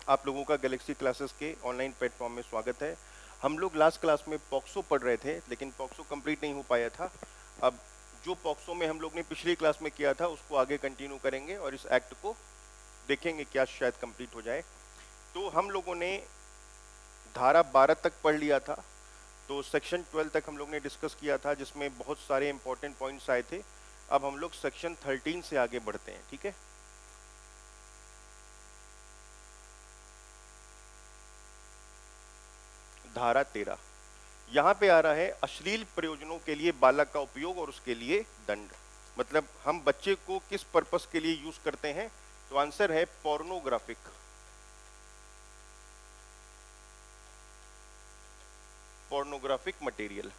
आप लोगों का गैलेक्सी क्लासेस के ऑनलाइन प्लेटफॉर्म में स्वागत है। हम लोग लास्ट क्लास में पॉक्सो पढ़ रहे थे, लेकिन पॉक्सो कंप्लीट नहीं हो पाया था। अब जो पॉक्सो में हम लोग ने पिछली क्लास में किया था उसको आगे कंटिन्यू करेंगे और इस एक्ट को देखेंगे क्या शायद कंप्लीट हो जाए। तो हम लोगों ने धारा 12 तक पढ़ लिया था, तो सेक्शन 12 तक हम लोग ने डिस्कस किया था, जिसमें बहुत सारे इंपॉर्टेंट पॉइंट्स आए थे। अब हम लोग सेक्शन 13 से आगे बढ़ते हैं, ठीक है। धारा 13 यहाँ पे आ रहा है, अश्लील प्रयोजनों के लिए बालक का उपयोग और उसके लिए दंड। मतलब हम बच्चे को किस पर्पस के लिए यूज करते हैं, तो आंसर है पोर्नोग्राफिक। पोर्नोग्राफिक मटेरियल,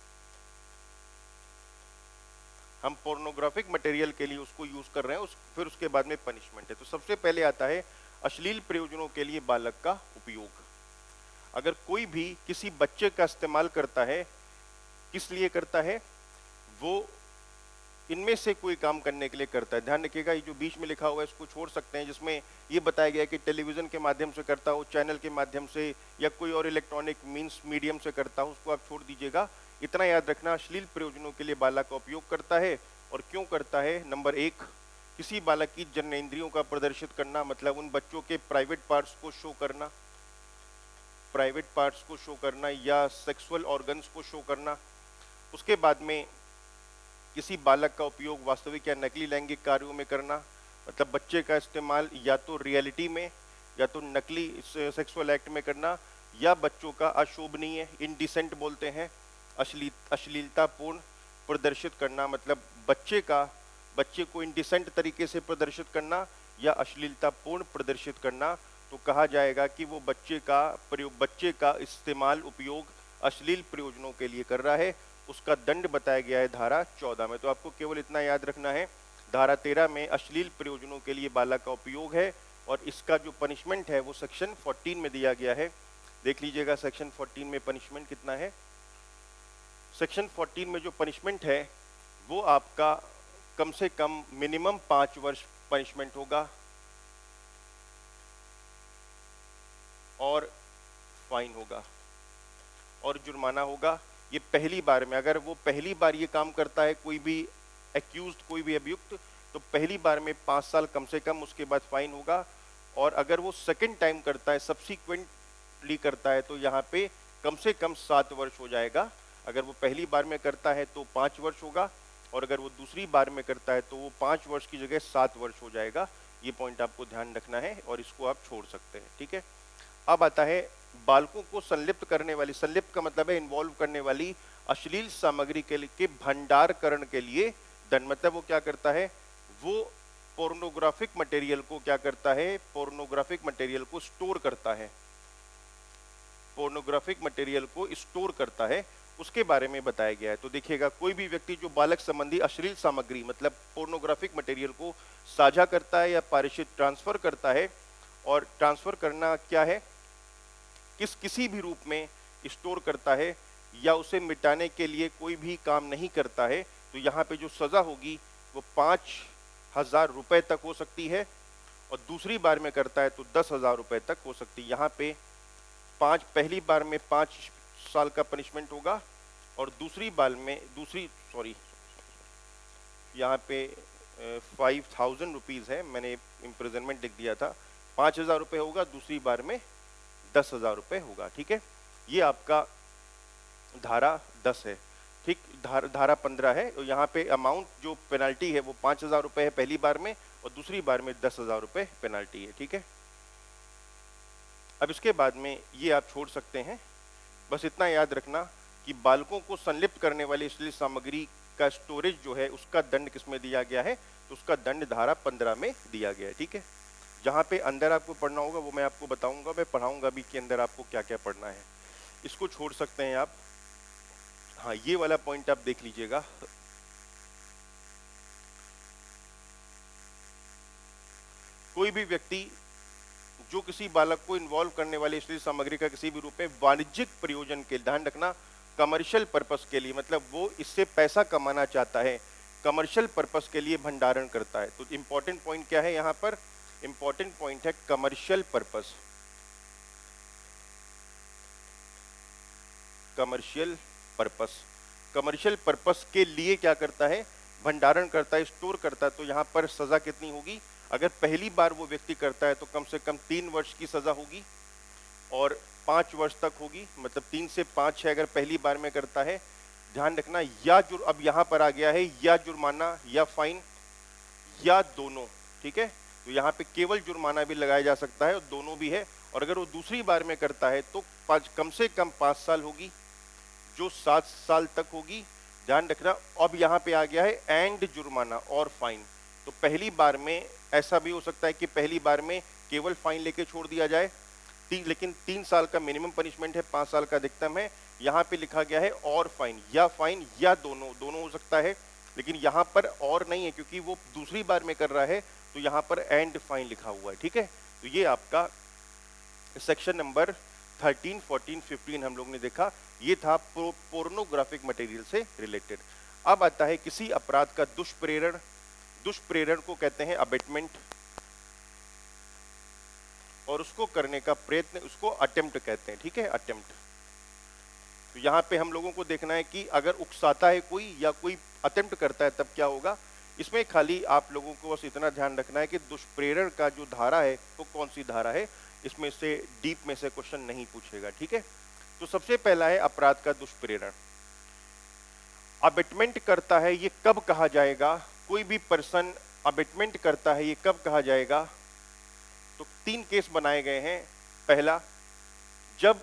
हम पोर्नोग्राफिक मटेरियल के लिए उसको यूज कर रहे हैं। फिर उसके बाद में पनिशमेंट है। तो सबसे पहले आता है अश्लील प्रयोजनों के लिए बालक का उपयोग। अगर कोई भी किसी बच्चे का इस्तेमाल करता है, किस लिए करता है, वो इनमें से कोई काम करने के लिए करता है। ध्यान रखिएगा, ये जो बीच में लिखा हुआ है इसको छोड़ सकते हैं, जिसमें ये बताया गया है कि टेलीविजन के माध्यम से करता हो, चैनल के माध्यम से, या कोई और इलेक्ट्रॉनिक मींस मीडियम से करता हो, उसको आप छोड़ दीजिएगा। इतना याद रखना, अश्लील प्रयोजनों के लिए बालक का उपयोग करता है। और क्यों करता है? नंबर 1, किसी बालक की जन्नेंद्रियों का प्रदर्शित करना, मतलब उन बच्चों के प्राइवेट पार्ट्स को शो करना, प्राइवेट पार्ट्स को शो करना या सेक्सुअल ऑर्गन्स को शो करना। उसके बाद में किसी बालक का उपयोग वास्तविक या नकली लैंगिक कार्यों में करना, मतलब बच्चे का इस्तेमाल या तो रियलिटी में या तो नकली सेक्सुअल एक्ट में करना, या बच्चों का अशोभनीय, इनडिसेंट बोलते हैं, अश्लीलतापूर्ण प्रदर्शित करना, मतलब बच्चे को इनडिसेंट तरीके से प्रदर्शित करना या अश्लीलतापूर्ण प्रदर्शित करना। तो कहा जाएगा कि वो बच्चे का इस्तेमाल, उपयोग अश्लील प्रयोजनों के लिए कर रहा है। उसका दंड बताया गया है धारा 14 में। तो आपको केवल इतना याद रखना है, धारा 13 में अश्लील प्रयोजनों के लिए बालक का उपयोग है, और इसका जो पनिशमेंट है वो सेक्शन 14 में दिया गया है। देख लीजिएगा सेक्शन 14 में पनिशमेंट कितना है। सेक्शन 14 में जो पनिशमेंट है वो आपका कम से कम मिनिमम 5 वर्ष पनिशमेंट होगा, और फाइन होगा और जुर्माना होगा। ये पहली बार में, अगर वो पहली बार ये काम करता है, कोई भी एक्यूज्ड, कोई भी अभियुक्त, तो पहली बार में 5 साल कम से कम, उसके बाद फाइन होगा। और अगर वो सेकंड टाइम करता है, सब्सिक्वेंटली करता है, तो यहाँ पे कम से कम 7 वर्ष हो जाएगा। अगर वो पहली बार में करता है तो 5 वर्ष होगा, और अगर वो दूसरी बार में करता है तो वो 5 वर्ष की जगह 7 वर्ष हो जाएगा। ये पॉइंट आपको ध्यान रखना है, और इसको आप छोड़ सकते हैं, ठीक है। अब आता है बालकों को संलिप्त करने वाली, संलिप्त का मतलब है इन्वॉल्व करने वाली, अश्लील सामग्री के भंडारकरण के लिए दंड। मतलब वो क्या करता है, वो पोर्नोग्राफिक मटेरियल को क्या करता है, पोर्नोग्राफिक मटेरियल को स्टोर करता है, पोर्नोग्राफिक मटेरियल को स्टोर करता है, उसके बारे में बताया गया है। तो देखिएगा, कोई भी व्यक्ति जो बालक संबंधी अश्लील सामग्री मतलब पोर्नोग्राफिक मटेरियल को साझा करता है या पारिशित ट्रांसफर करता है, और ट्रांसफर करना क्या है, किसी भी रूप में स्टोर करता है, या उसे मिटाने के लिए कोई भी काम नहीं करता है, तो यहाँ पे जो सजा होगी वो 5,000 रुपए तक हो सकती है, और दूसरी बार में करता है तो 10,000 रुपए तक हो सकती है। यहाँ पे पहली बार में 5 साल का पनिशमेंट होगा, और दूसरी बार में यहाँ पे 5,000 रुपीज़ है, मैंने इम्प्रिजनमेंट लिख दिया था। 5,000 रुपये होगा, दूसरी बार में 10,000 रुपये होगा, ठीक है। ये आपका धारा 10 है, ठीक। धारा 15 है, और यहाँ पे अमाउंट जो पेनल्टी है वो 5,000 रुपये है पहली बार में, और दूसरी बार में 10,000 रुपये पेनल्टी है, ठीक है। अब इसके बाद में ये आप छोड़ सकते हैं। बस इतना याद रखना कि बालकों को संलिप्त करने वाली अश्लील सामग्री का स्टोरेज जो है उसका दंड किसमें दिया गया है, तो उसका दंड धारा 15 में दिया गया है, ठीक है। जहाँ पे अंदर आपको पढ़ना होगा वो मैं आपको बताऊंगा, मैं पढ़ाऊंगा भी कि अंदर आपको क्या क्या पढ़ना है। इसको छोड़ सकते हैं आप। हाँ, ये वाला पॉइंट आप देख लीजिएगा। कोई भी व्यक्ति जो किसी बालक को इन्वॉल्व करने वाली अश्लील सामग्री का किसी भी रूप में वाणिज्यिक प्रयोजन के, ध्यान रखना, कमर्शियल पर्पस के लिए, मतलब वो इससे पैसा कमाना चाहता है, कमर्शियल पर्पस के लिए भंडारण करता है। तो इंपॉर्टेंट पॉइंट क्या है यहाँ पर, इंपॉर्टेंट पॉइंट है commercial purpose. Commercial purpose. Commercial purpose के लिए क्या करता है, भंडारण करता है, स्टोर करता है। तो यहाँ पर सजा कितनी होगी, अगर पहली बार वो व्यक्ति करता है तो कम से कम 3 वर्ष की सजा होगी और 5 वर्ष तक होगी, मतलब 3 से 5 है अगर पहली बार में करता है। ध्यान रखना, या अब यहाँ पर आ गया है या जुर्माना या फाइन या दोनों, ठीक है। तो यहाँ पे केवल जुर्माना भी लगाया जा सकता है और दोनों भी है। और अगर वो दूसरी बार में करता है तो कम से कम 5 साल होगी, जो 7 साल तक होगी। ध्यान रखना, अब यहाँ पे आ गया है एंड जुर्माना और फाइन। तो पहली बार में ऐसा भी हो सकता है कि पहली बार में केवल फाइन लेके छोड़ दिया जाए, लेकिन 3 साल का मिनिमम पनिशमेंट है, 5 साल का अधिकतम है। यहाँ पे लिखा गया है और फाइन या दोनों हो सकता है, लेकिन यहाँ पर और नहीं है क्योंकि वो दूसरी बार में कर रहा है, तो यहाँ पर एंड फाइन लिखा हुआ है, ठीक है। तो ये आपका सेक्शन नंबर 13, 14, 15 हम लोग ने देखा, ये था पोर्नोग्राफिक मटेरियल से रिलेटेड। अब आता है किसी अपराध का दुष्प्रेरण। दुष्प्रेरण को कहते हैं अबेटमेंट, और उसको करने का प्रयत्न उसको अटेम्प्ट कहते हैं, ठीक है, अटेम्प्ट। तो यहाँ पे हम लोगों को देखना है कि अगर उकसाता है कोई या कोई अटेम्प्ट करता है तब क्या होगा। इसमें खाली आप लोगों को बस इतना ध्यान रखना है कि दुष्प्रेरण का जो धारा है वो कौन सी धारा है, इसमें से डीप में से क्वेश्चन नहीं पूछेगा, ठीक है। तो सबसे पहला है अपराध का दुष्प्रेरण। अबेटमेंट करता है, ये कब कहा जाएगा, कोई भी पर्सन अबेटमेंट करता है ये कब कहा जाएगा। तो 3 केस बनाए गए हैं। पहला, जब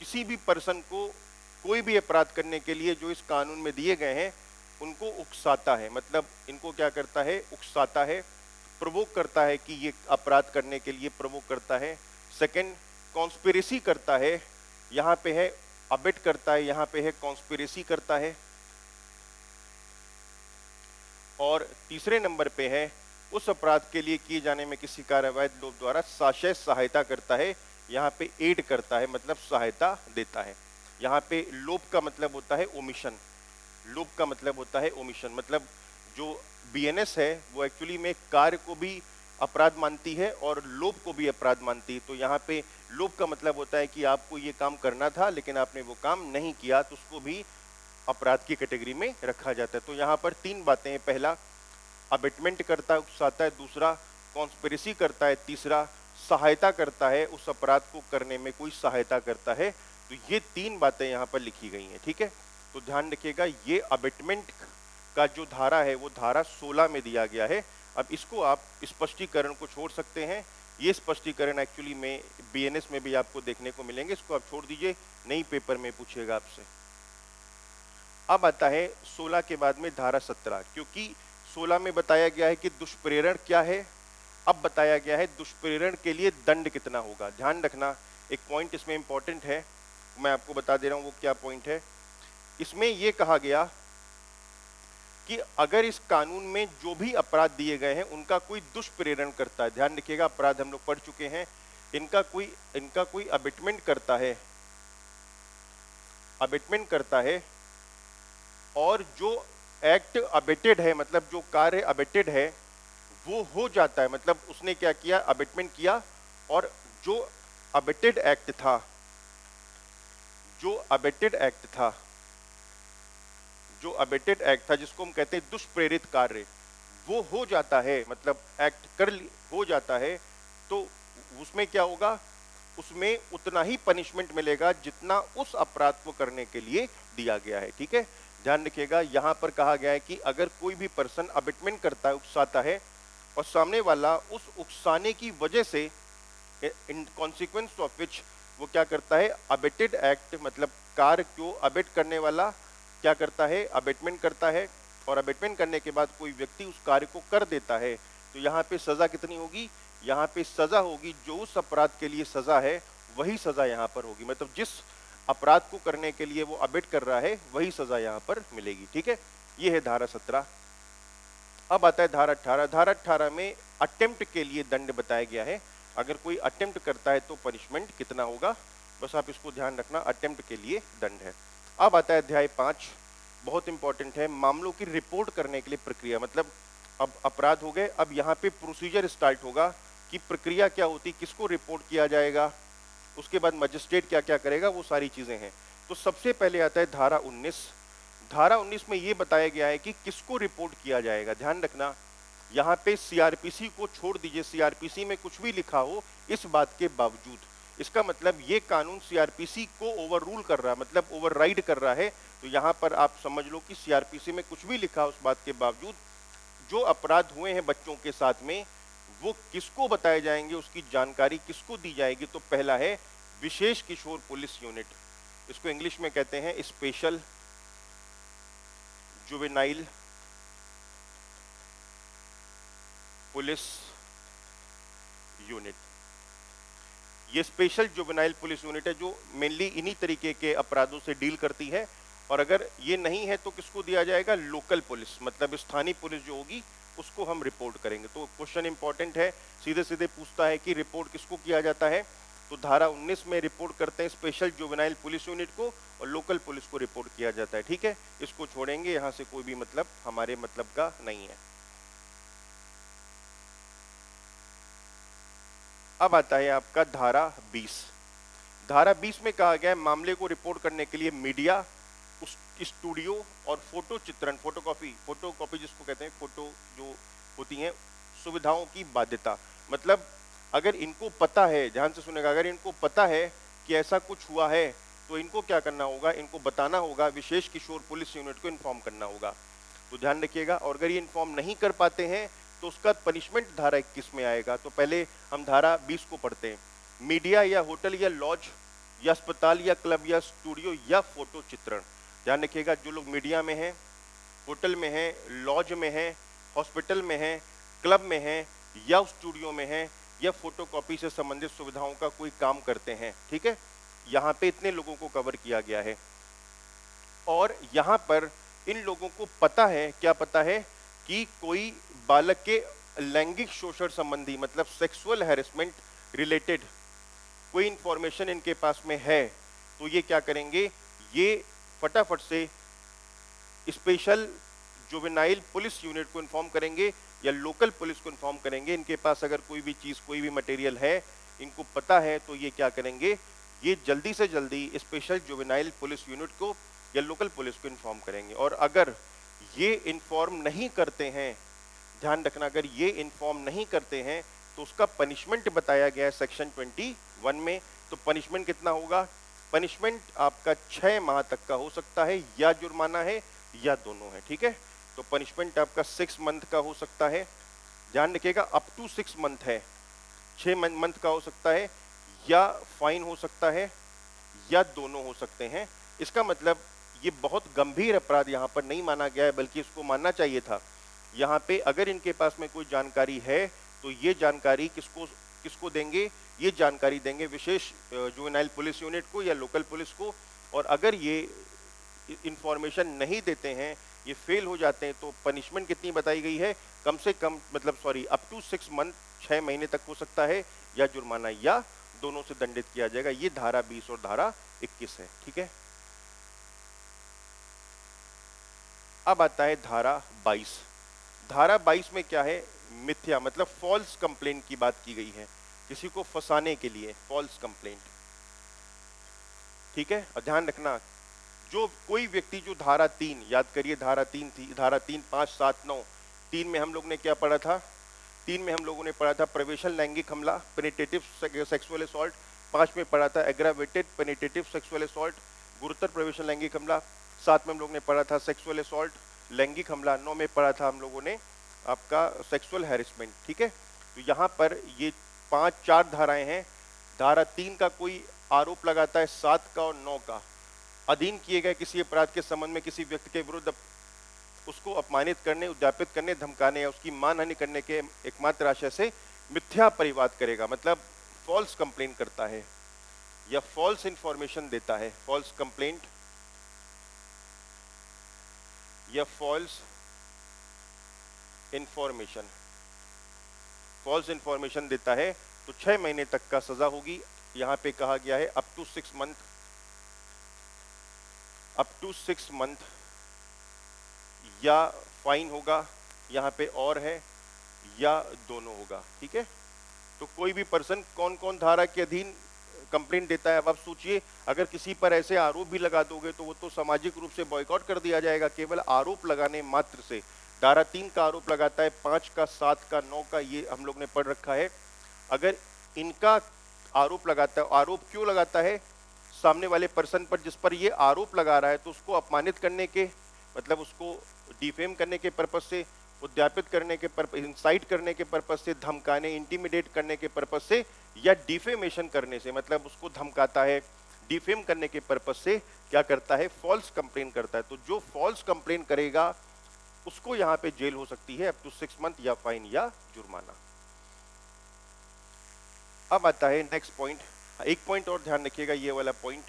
किसी भी पर्सन को कोई भी अपराध करने के लिए जो इस कानून में दिए गए हैं उनको उकसाता है, मतलब इनको क्या करता है, उकसाता है, प्रोवोक करता है कि ये अपराध करने के लिए प्रोवोक करता है। सेकंड, कॉन्स्पिरेसी करता है, यहाँ पे है अबेट करता है, यहाँ पे है कॉन्स्पिरेसी करता है। और तीसरे नंबर पे है उस अपराध के लिए किए जाने में किसी कार्यवाही लोभ द्वारा साशय सहायता करता है, यहाँ पे एड करता है मतलब सहायता देता है। यहाँ पे लोभ का मतलब होता है ओमिशन, लोभ का मतलब होता है ओमिशन, मतलब जो बीएनएस है वो एक्चुअली में कार्य को भी अपराध मानती है और लोभ को भी अपराध मानती है। तो यहाँ पे लोभ का मतलब होता है कि आपको ये काम करना था लेकिन आपने वो काम नहीं किया, तो उसको भी अपराध की कैटेगरी में रखा जाता है। तो यहाँ पर 3 बातें हैं, पहला अबेटमेंट करता है, उकसाता है, दूसरा कॉन्स्पिरेसी करता है, तीसरा सहायता करता है, उस अपराध को करने में कोई सहायता करता है। तो ये 3 बातें यहाँ पर लिखी गई हैं, ठीक है। तो ध्यान रखिएगा, ये अबेटमेंट का जो धारा है वो धारा 16 में दिया गया है। अब इसको आप स्पष्टीकरण को छोड़ सकते हैं, ये स्पष्टीकरण एक्चुअली में बीएनएस में भी आपको देखने को मिलेंगे, इसको आप छोड़ दीजिए, नई पेपर में पूछेगा आपसे। अब आता है 16 के बाद में धारा 17, क्योंकि 16 में बताया गया है कि दुष्प्रेरण क्या है, अब बताया गया है दुष्प्रेरण के लिए दंड कितना होगा। ध्यान रखना, एक पॉइंट इसमें इंपॉर्टेंट है, मैं आपको बता दे रहा हूं वो क्या पॉइंट है। इसमें यह कहा गया कि अगर इस कानून में जो भी अपराध दिए गए हैं उनका कोई दुष्प्रेरण करता है, ध्यान रखिएगा अपराध हम लोग पढ़ चुके हैं, इनका कोई अबेटमेंट करता है, अबेटमेंट करता है, और जो एक्ट अबेटेड है, मतलब जो कार्य अबेटेड है वो हो जाता है, मतलब उसने क्या किया, अबेटमेंट किया, और जो अबेटेड एक्ट था, जो अबेटेड एक्ट था, जो अबेटेड एक्ट था जिसको हम कहते हैं दुष्प्रेरित कार्य, वो हो जाता है, मतलब एक्ट हो जाता है, तो उसमें क्या होगा, उसमें उतना ही पनिशमेंट मिलेगा जितना उस अपराध को करने के लिए दिया गया है, ठीक है। ध्यान रखिएगा, यहां पर कहा गया है कि अगर कोई भी पर्सन अबेटमेंट करता है, उकसाता है, और सामने वाला उस उकसाने की वजह से इन कॉन्सिक्वेंस ऑफ विच वो क्या करता है, अबेटेड एक्ट, मतलब कार्य को अबेट करने वाला क्या करता है, अबेटमेंट करता है, और अबेटमेंट करने के बाद कोई व्यक्ति उस कार्य को कर देता है, तो यहाँ पे सजा कितनी होगी, यहाँ पे सजा होगी जो उस अपराध के लिए सजा है वही सजा यहाँ पर होगी, मतलब जिस अपराध को करने के लिए वो अबेट कर रहा है वही सजा यहाँ पर मिलेगी, ठीक है। ये है धारा 17। अब आता है धारा 18। धारा 18 में अटेम्प्ट के लिए दंड बताया गया है, अगर कोई अटेम्प्ट करता है तो पनिशमेंट कितना होगा, बस आप इसको ध्यान रखना, अटेम्प्ट के लिए दंड है। अब आता है अध्याय 5, बहुत इंपॉर्टेंट है, मामलों की रिपोर्ट करने के लिए प्रक्रिया, मतलब अब अपराध हो गए, अब यहाँ पे प्रोसीजर स्टार्ट होगा कि प्रक्रिया क्या होती, किसको रिपोर्ट किया जाएगा, उसके बाद मजिस्ट्रेट क्या क्या करेगा, वो सारी चीजें हैं। तो सबसे पहले आता है धारा 19। धारा 19 में ये बताया गया है कि किसको रिपोर्ट किया जाएगा। ध्यान रखना, यहाँ पे सीआरपीसी को छोड़ दीजिए, सीआरपीसी में कुछ भी लिखा हो इस बात के बावजूद, इसका मतलब ये कानून सीआरपीसी को ओवररूल कर रहा है, मतलब ओवरराइड कर रहा है। तो यहाँ पर आप समझ लो कि सीआरपीसी में कुछ भी लिखा उस बात के बावजूद जो अपराध हुए हैं बच्चों के साथ में वो किसको बताए जाएंगे, उसकी जानकारी किसको दी जाएगी। तो पहला है विशेष किशोर पुलिस यूनिट, इसको इंग्लिश में कहते हैं स्पेशल जुवेनाइल पुलिस यूनिट। ये स्पेशल जुवेनाइल पुलिस यूनिट है जो मेनली इन्हीं तरीके के अपराधों से डील करती है। और अगर ये नहीं है तो किसको दिया जाएगा, लोकल पुलिस, मतलब स्थानीय पुलिस जो होगी उसको हम रिपोर्ट करेंगे। तो क्वेश्चन इंपॉर्टेंट है, सीधे सीधे पूछता है कि रिपोर्ट किसको किया जाता है। तो धारा 19 में रिपोर्ट करते हैं स्पेशल जुवेनाइल पुलिस यूनिट को और लोकल पुलिस को रिपोर्ट किया जाता है। ठीक है, इसको छोड़ेंगे, यहाँ से कोई भी मतलब हमारे मतलब का नहीं है। अब आता है आपका धारा 20। धारा 20 में कहा गया है मामले को रिपोर्ट करने के लिए मीडिया, उस स्टूडियो और फोटो चित्रण, फोटोकॉपी जिसको कहते हैं, फोटो जो होती हैं, सुविधाओं की बाध्यता। मतलब अगर इनको पता है, ध्यान से सुनेगा, अगर इनको पता है कि ऐसा कुछ हुआ है तो इनको क्या करना होगा, इनको बताना होगा, विशेष किशोर पुलिस यूनिट को इन्फॉर्म करना होगा। तो ध्यान रखिएगा, और अगर ये इन्फॉर्म नहीं कर पाते हैं तो उसका पनिशमेंट धारा 21 में आएगा। तो पहले हम धारा 20 को पढ़ते हैं। मीडिया या होटल या लॉज या अस्पताल या क्लब या स्टूडियो या फोटो चित्रण। ध्यान रखिएगा, जो लोग मीडिया में हैं, होटल में हैं, लॉज में हैं, हॉस्पिटल में हैं, क्लब में हैं या स्टूडियो में हैं या फोटोकॉपी से संबंधित सुविधाओं का कोई काम करते हैं, ठीक है, यहाँ पे इतने लोगों को कवर किया गया है। और यहाँ पर इन लोगों को पता है, क्या पता है, कि कोई बालक के लैंगिक शोषण संबंधी, मतलब सेक्सुअल हैरेसमेंट रिलेटेड कोई इंफॉर्मेशन इनके पास में है, तो ये क्या करेंगे, ये फटाफट से स्पेशल जुवेनाइल पुलिस यूनिट को इन्फॉर्म करेंगे या लोकल पुलिस को इन्फॉर्म करेंगे। इनके पास अगर कोई भी चीज़, कोई भी मटेरियल है, इनको पता है, तो ये क्या करेंगे, ये जल्दी से जल्दी स्पेशल जुवेनाइल पुलिस यूनिट को या लोकल पुलिस को इन्फॉर्म करेंगे। और अगर ये इन्फॉर्म नहीं करते हैं, ध्यान रखना, अगर ये इन्फॉर्म नहीं करते हैं तो उसका पनिशमेंट बताया गया है सेक्शन 21 में। तो पनिशमेंट कितना होगा, पनिशमेंट आपका 6 माह तक का हो सकता है, या जुर्माना है या दोनों है। ठीक है, तो पनिशमेंट आपका 6 मंथ का हो सकता है, ध्यान रखिएगा, अप टू 6 मंथ है, 6 मंथ का हो सकता है, या फाइन हो सकता है, या दोनों हो सकते हैं। इसका मतलब ये बहुत गंभीर अपराध यहाँ पर नहीं माना गया है, बल्कि इसको मानना चाहिए था। यहाँ पे अगर इनके पास में कोई जानकारी है तो ये जानकारी किसको देंगे, ये जानकारी देंगे विशेष जुवेनाइल पुलिस यूनिट को या लोकल पुलिस को। और अगर ये इंफॉर्मेशन नहीं देते हैं, ये फेल हो जाते हैं, तो पनिशमेंट कितनी बताई गई है, कम से कम, मतलब सॉरी, अप टू 6 मंथ, 6 महीने तक हो सकता है, या जुर्माना या दोनों से दंडित किया जाएगा। ये धारा 20 और धारा 21 है। ठीक है, अब आता है धारा 22। धारा 22 में क्या है, मिथ्या, मतलब फॉल्स कंप्लेंट की बात की गई है, किसी को फंसाने के लिए फॉल्स कंप्लेंट। ठीक है, और ध्यान रखना, जो कोई व्यक्ति जो धारा 3, याद करिए धारा 3 थी, धारा 3, 5, 7, 9, 3 में हम लोग ने क्या पढ़ा था, 3 में हम लोगों ने पढ़ा था प्रवेशन लैंगिक हमला, पेनिट्रेटिव सेक्सुअल असॉल्ट, 5 में पढ़ा था एग्रावेटेड पेनिट्रेटिव सेक्सुअल असॉल्ट, गुरुतर प्रवेशन लैंगिक हमला, 7 में हम लोग ने पढ़ा था सेक्सुअल असॉल्ट लैंगिक हमला, 9 में पढ़ा था हम लोगों ने आपका सेक्सुअल हैरेसमेंट। ठीक है, तो यहाँ पर ये 4 धाराएं हैं। धारा 3 का कोई आरोप लगाता है, 7 का और 9 का, अधीन किए गए किसी अपराध के संबंध में किसी व्यक्ति के विरुद्ध उसको अपमानित करने, उद्यापित करने, धमकाने या उसकी मानहानि करने के एकमात्र आशय से मिथ्या परिवाद करेगा, मतलब फॉल्स कंप्लेन करता है या फॉल्स इंफॉर्मेशन देता है, फॉल्स कंप्लेंट या फॉल्स इंफॉर्मेशन, फॉल्स इंफॉर्मेशन देता है, तो 6 महीने तक का सजा होगी। यहां पे कहा गया है up to 6 month, up to 6 month, या फाइन होगा, यहाँ पे और है, या दोनों होगा। ठीक है, तो कोई भी पर्सन कौन कौन धारा के अधीन कंप्लेंट देता है। अब आप सोचिए, अगर किसी पर ऐसे आरोप भी लगा दोगे तो वो तो सामाजिक रूप से बॉयकॉट कर दिया जाएगा। केवल आरोप लगाने मात्र से, धारा 3 का आरोप लगाता है, 5 का, 7 का, 9 का, ये हम लोग ने पढ़ रखा है। अगर इनका आरोप लगाता है, आरोप क्यों लगाता है? सामने वाले पर्सन पर जिस पर ये आरोप लगा रहा है, तो उसको अपमानित करने के, मतलब उसको डिफेम करने के पर्पज से, उद्यापित करने के पर्पज, इंसाइट करने के पर्पज से, धमकाने, इंटिमिडेट करने के पर्पज से, या डिफेमेशन करने से, मतलब उसको धमकाता है, डिफेम करने के पर्पज से क्या करता है? फॉल्स कंप्लेन करता है। तो जो फॉल्स कंप्लेन करेगा उसको यहां पे जेल हो सकती है अप टू 6 मंथ या फाइन या जुर्माना। अब आता है नेक्स्ट पॉइंट। एक पॉइंट और ध्यान रखिएगा, ये वाला पॉइंट।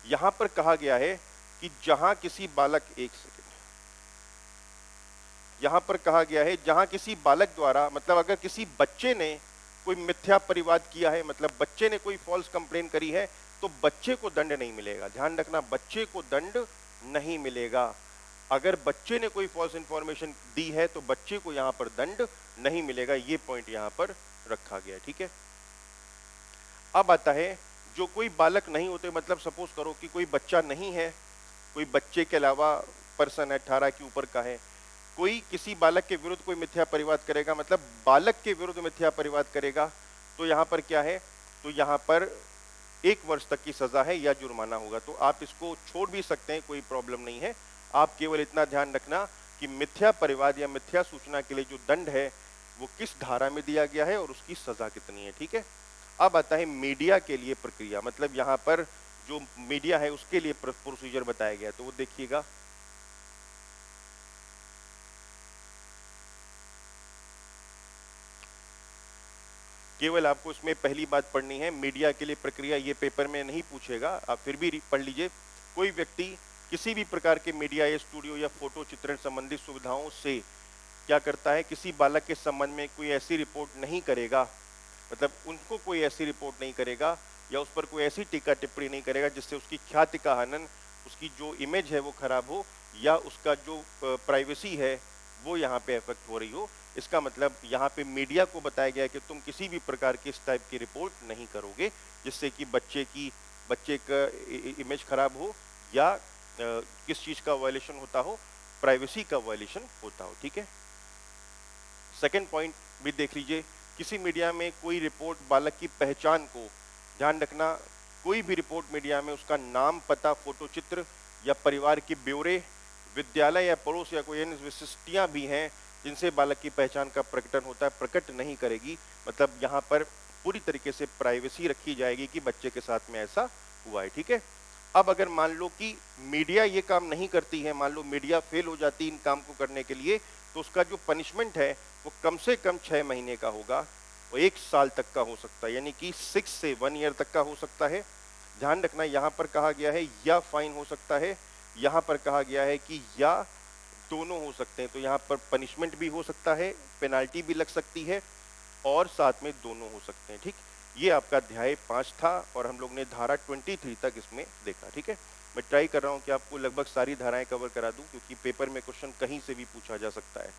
यहां पर कहा गया है कि जहां किसी बालक, एक सेकेंड, यहां पर कहा गया है जहां किसी बालक द्वारा, मतलब अगर किसी बच्चे ने कोई मिथ्या परिवाद किया है, मतलब बच्चे ने कोई फॉल्स कंप्लेन करी है, तो बच्चे को दंड नहीं मिलेगा। ध्यान रखना, बच्चे को दंड नहीं मिलेगा। अगर बच्चे ने कोई फॉल्स इंफॉर्मेशन दी है तो बच्चे को यहां पर दंड नहीं मिलेगा। ये पॉइंट यहां पर रखा गया, ठीक है। अब आता है जो कोई बालक नहीं होते, मतलब सपोज करो कि कोई बच्चा नहीं है, कोई बच्चे के अलावा पर्सन 18 के ऊपर का है, कोई किसी बालक के विरुद्ध कोई मिथ्या परिवाद करेगा, मतलब बालक के विरुद्ध मिथ्या परिवाद करेगा, तो यहाँ पर क्या है? तो यहाँ पर 1 वर्ष तक की सजा है या जुर्माना होगा। तो आप इसको छोड़ भी सकते हैं, कोई प्रॉब्लम नहीं है। आप केवल इतना ध्यान रखना कि मिथ्या परिवाद या मिथ्या सूचना के लिए जो दंड है वो किस धारा में दिया गया है और उसकी सजा कितनी है, ठीक है। अब आता है मीडिया के लिए प्रक्रिया, मतलब यहाँ पर जो मीडिया है उसके लिए प्रोसीजर बताया गया है, तो वो देखिएगा। केवल आपको इसमें पहली बात पढ़नी है, मीडिया के लिए प्रक्रिया। ये पेपर में नहीं पूछेगा, आप फिर भी पढ़ लीजिए। कोई व्यक्ति किसी भी प्रकार के मीडिया या स्टूडियो या फोटो चित्रण संबंधित सुविधाओं से क्या करता है? किसी बालक के संबंध में कोई ऐसी रिपोर्ट नहीं करेगा, मतलब उनको कोई ऐसी रिपोर्ट नहीं करेगा या उस पर कोई ऐसी टीका टिप्पणी नहीं करेगा जिससे उसकी ख्याति का हनन, उसकी जो इमेज है वो खराब हो, या उसका जो प्राइवेसी है वो यहाँ पे इफेक्ट हो रही हो। इसका मतलब यहाँ पे मीडिया को बताया गया है कि तुम किसी भी प्रकार की इस टाइप की रिपोर्ट नहीं करोगे जिससे कि बच्चे का इमेज खराब हो या किस चीज का वायलेशन होता हो, प्राइवेसी का वायलेशन होता हो, ठीक है। सेकंड पॉइंट भी देख लीजिए, किसी मीडिया में कोई रिपोर्ट बालक की पहचान को, ध्यान रखना, कोई भी रिपोर्ट मीडिया में उसका नाम, पता, फोटो चित्र या परिवार के ब्यौरे, विद्यालय या पड़ोस या कोई अन्य विशिष्टियां भी हैं जिनसे बालक की पहचान का प्रकटन होता है, प्रकट नहीं करेगी। मतलब यहाँ पर पूरी तरीके से प्राइवेसी रखी जाएगी कि बच्चे के साथ में ऐसा हुआ है, ठीक है। अब अगर मान लो कि मीडिया ये काम नहीं करती है, मान लो मीडिया फेल हो जाती है इन काम को करने के लिए, तो उसका जो पनिशमेंट है वो कम से कम 6 महीने का होगा और 1 साल तक का हो सकता है, यानी कि 6 से 1 ईयर तक का हो सकता है। ध्यान रखना, यहाँ पर कहा गया है या फाइन हो सकता है, यहाँ पर कहा गया है कि या दोनों हो सकते हैं। तो यहाँ पर पनिशमेंट भी हो सकता है, पेनाल्टी भी लग सकती है और साथ में दोनों हो सकते हैं, ठीक। ये आपका अध्याय 5 था और हम लोग ने धारा 23 तक इसमें देखा, ठीक है। मैं ट्राई कर रहा हूँ कि आपको लगभग सारी धाराएं कवर करा दूं क्योंकि पेपर में क्वेश्चन कहीं से भी पूछा जा सकता है।